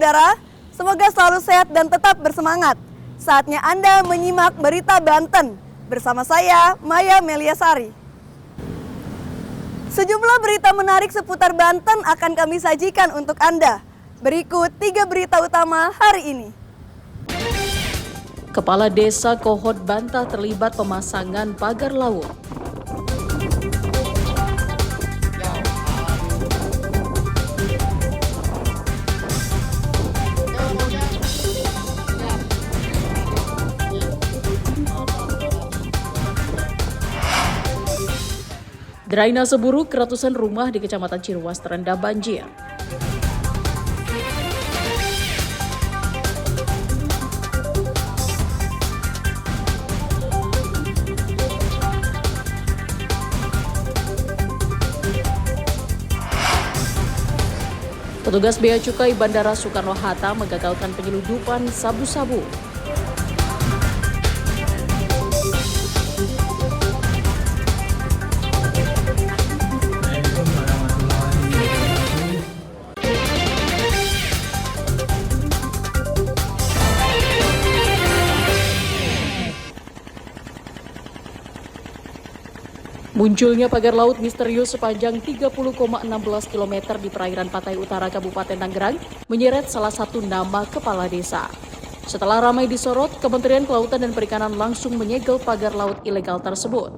saudara, semoga selalu sehat dan tetap bersemangat. Saatnya Anda menyimak Berita Banten bersama saya, Maya Meliasari. Sejumlah berita menarik seputar Banten akan kami sajikan untuk Anda. Berikut 3 berita utama hari ini. Kepala Desa Kohod Bantah terlibat pemasangan pagar laut. Drainase buruk, ratusan rumah di Kecamatan Ciruas terendam banjir. Petugas Bea Cukai Bandara Soekarno-Hatta menggagalkan penyeludupan sabu-sabu. Munculnya pagar laut misterius sepanjang 30,16 km di perairan Pantai Utara Kabupaten Tangerang menyeret salah satu nama kepala desa. Setelah ramai disorot, Kementerian Kelautan dan Perikanan langsung menyegel pagar laut ilegal tersebut.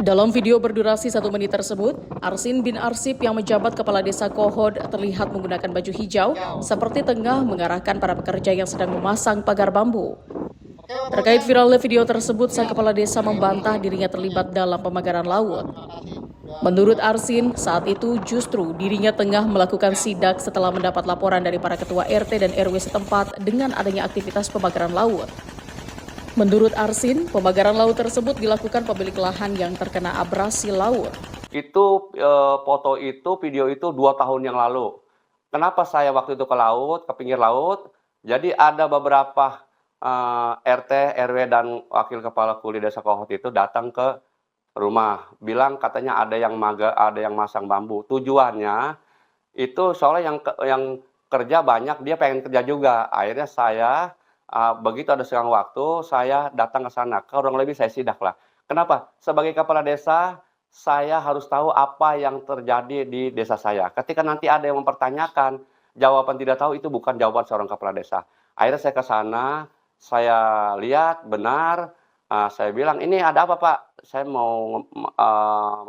Dalam video berdurasi 1 menit tersebut, Arsin bin Arsip yang menjabat kepala desa Kohod terlihat menggunakan baju hijau seperti tengah mengarahkan para pekerja yang sedang memasang pagar bambu. Terkait viralnya video tersebut, sang kepala desa membantah dirinya terlibat dalam pemagaran laut. Menurut Arsin, saat itu justru dirinya tengah melakukan sidak setelah mendapat laporan dari para ketua RT dan RW setempat dengan adanya aktivitas pemagaran laut. Menurut Arsin, pemagaran laut tersebut dilakukan pemilik lahan yang terkena abrasi laut. Itu foto itu, video itu 2 tahun yang lalu. Kenapa saya waktu itu ke laut, ke pinggir laut? Jadi ada beberapa RT, RW, dan wakil kepala kuli desa Kohod itu datang ke rumah, bilang katanya ada yang masang bambu. Tujuannya itu soalnya yang kerja banyak, dia pengen kerja juga. Akhirnya saya begitu ada senggang waktu, saya datang ke sana. Kurang lebih saya sidak lah. Kenapa? Sebagai kepala desa, saya harus tahu apa yang terjadi di desa saya. Ketika nanti ada yang mempertanyakan, jawaban tidak tahu itu bukan jawaban seorang kepala desa. Akhirnya saya ke sana. Saya lihat benar, saya bilang, ini ada apa Pak? Saya mau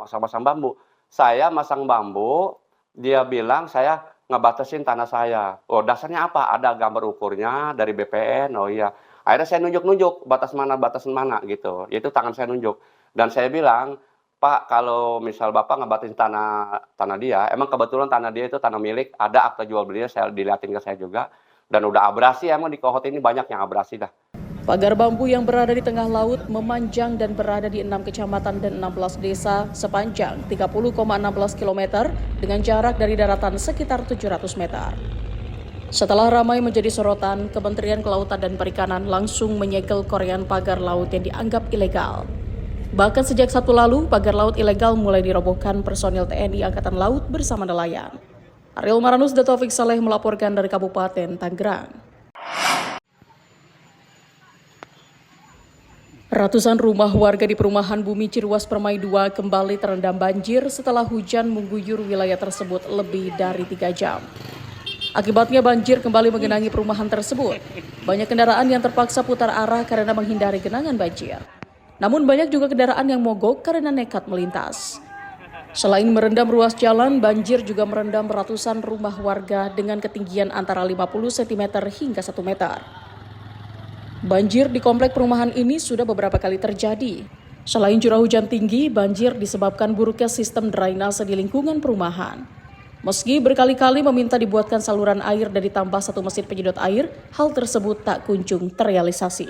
masang-masang bambu. Saya masang bambu, dia bilang saya ngebatasin tanah saya. Oh, dasarnya apa? Ada gambar ukurnya dari BPN, oh iya. Akhirnya saya nunjuk-nunjuk batas mana gitu. Itu tangan saya nunjuk. Dan saya bilang, Pak, kalau misal Bapak ngebatasin tanah dia, emang kebetulan tanah dia itu tanah milik, ada akta jual belinya, saya dilihatin ke saya juga. Dan udah abrasi, emang di Kohod ini banyak yang abrasi dah. Pagar bambu yang berada di tengah laut memanjang dan berada di 6 kecamatan dan 16 desa sepanjang 30,16 km dengan jarak dari daratan sekitar 700 meter. Setelah ramai menjadi sorotan, Kementerian Kelautan dan Perikanan langsung menyegel korean pagar laut yang dianggap ilegal. Bahkan sejak Sabtu lalu, pagar laut ilegal mulai dirobohkan personil TNI Angkatan Laut bersama nelayan. Ariel Maranus dan Taufik Saleh melaporkan dari Kabupaten Tangerang. Ratusan rumah warga di perumahan Bumi Ciruas Permai 2 kembali terendam banjir setelah hujan mengguyur wilayah tersebut lebih dari 3 jam. Akibatnya banjir kembali menggenangi perumahan tersebut. Banyak kendaraan yang terpaksa putar arah karena menghindari genangan banjir. Namun banyak juga kendaraan yang mogok karena nekat melintas. Selain merendam ruas jalan, banjir juga merendam ratusan rumah warga dengan ketinggian antara 50 cm hingga 1 meter. Banjir di komplek perumahan ini sudah beberapa kali terjadi. Selain curah hujan tinggi, banjir disebabkan buruknya sistem drainase di lingkungan perumahan. Meski berkali-kali meminta dibuatkan saluran air dan ditambah 1 mesin penyedot air, hal tersebut tak kunjung terrealisasi.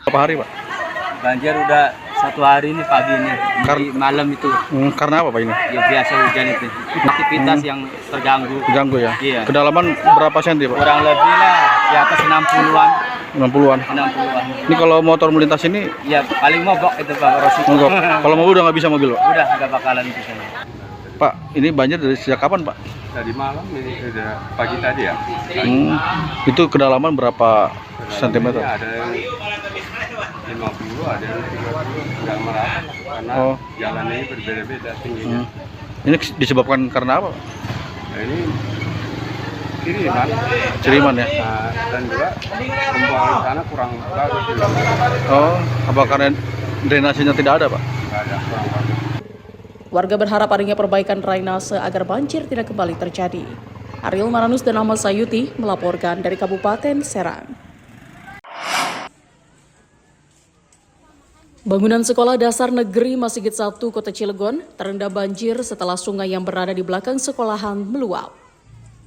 Berapa hari, Pak? Banjir udah 1 hari ini pagi ini, di malam itu. Karena apa Pak ini? Ya biasa hujan itu. Aktivitas yang terganggu. Terganggu ya? Iya. Kedalaman berapa senti Pak? Kurang lebih lah di atas 60-an. 60-an. 60-an. Ini kalau motor melintas ini? Ya paling mogok itu Pak, resiko. Mogok. Kalau mobil udah nggak bisa mobil Pak? Udah nggak bakalan bisa. Pak, ini banjir dari sejak kapan, Pak? Tadi malam ini sudah pagi tadi ya. Itu kedalaman berapa sentimeter? Ada yang 50, ada yang 30, nggak merata lah, karena jalan ini berbeda-beda tingginya. Ini disebabkan karena apa, Pak? Nah, ini Kiriman ya? Nah, dan juga pembuangan sana kurang bagus juga. Apa karena drainasenya tidak ada, Pak? Nggak ada, kurang bagus. Warga berharap adanya perbaikan drainase agar banjir tidak kembali terjadi. Ariel Maranus dan Ahmad Sayuti melaporkan dari Kabupaten Serang. Bangunan Sekolah Dasar Negeri Masigit 1 Kota Cilegon terendam banjir setelah sungai yang berada di belakang sekolahan meluap.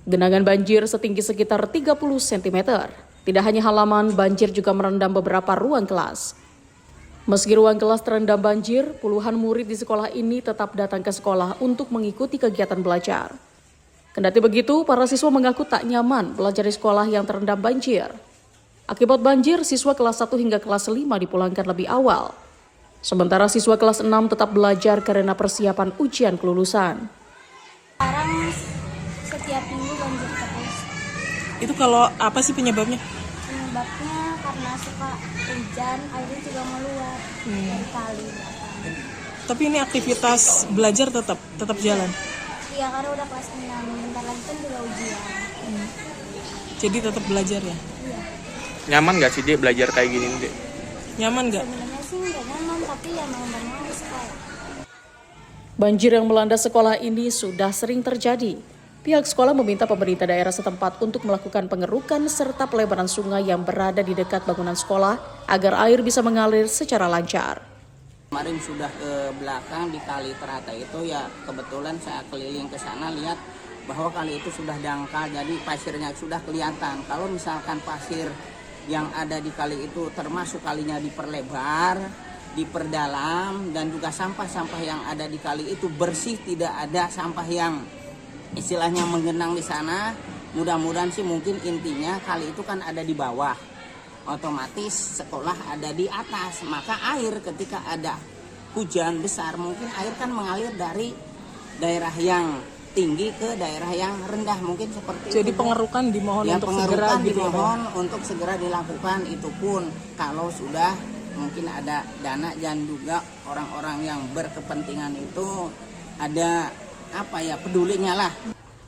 Genangan banjir setinggi sekitar 30 cm. Tidak hanya halaman, banjir juga merendam beberapa ruang kelas. Meski ruang kelas terendam banjir, puluhan murid di sekolah ini tetap datang ke sekolah untuk mengikuti kegiatan belajar. Kendati begitu, para siswa mengaku tak nyaman belajar di sekolah yang terendam banjir. Akibat banjir, siswa kelas 1 hingga kelas 5 dipulangkan lebih awal. Sementara siswa kelas 6 tetap belajar karena persiapan ujian kelulusan. Sekarang setiap minggu banjir terus. Itu kalau apa sih penyebabnya? Penyebabnya karena suka hujan, airnya juga meluap dari kali belakang. Tapi ini aktivitas belajar tetap jalan. Iya, karena udah kelas 6, bentar lagi kan juga ujian. Jadi tetap belajar ya. Iya. Nyaman nggak sih Dek belajar kayak gini Dek? Nyaman nggak? Sebenarnya sih nggak nyaman, tapi ya mau nggak mau sekolah. Banjir yang melanda sekolah ini sudah sering terjadi. Pihak sekolah meminta pemerintah daerah setempat untuk melakukan pengerukan serta pelebaran sungai yang berada di dekat bangunan sekolah agar air bisa mengalir secara lancar. Kemarin sudah ke belakang di kali Terata itu ya kebetulan saya keliling ke sana lihat bahwa kali itu sudah dangkal, jadi pasirnya sudah kelihatan. Kalau misalkan pasir yang ada di kali itu termasuk kalinya diperlebar, diperdalam, dan juga sampah-sampah yang ada di kali itu bersih, tidak ada sampah yang istilahnya menggenang di sana. Mudah-mudahan sih mungkin intinya kali itu kan ada di bawah, otomatis sekolah ada di atas, maka air ketika ada hujan besar mungkin air kan mengalir dari daerah yang tinggi ke daerah yang rendah, mungkin seperti Jadi itu. pengerukan dimohon Ya, untuk pengerukan segera dimohon untuk segera dilakukan, itu pun kalau sudah mungkin ada dana dan juga orang-orang yang berkepentingan itu ada pedulinya lah.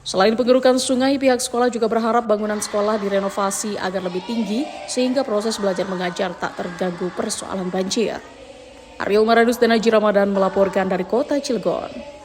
Selain pengerukan sungai, pihak sekolah juga berharap bangunan sekolah direnovasi agar lebih tinggi sehingga proses belajar mengajar tak terganggu persoalan banjir. Ariel Maranus dan Haji Ramadan melaporkan dari Kota Cilegon.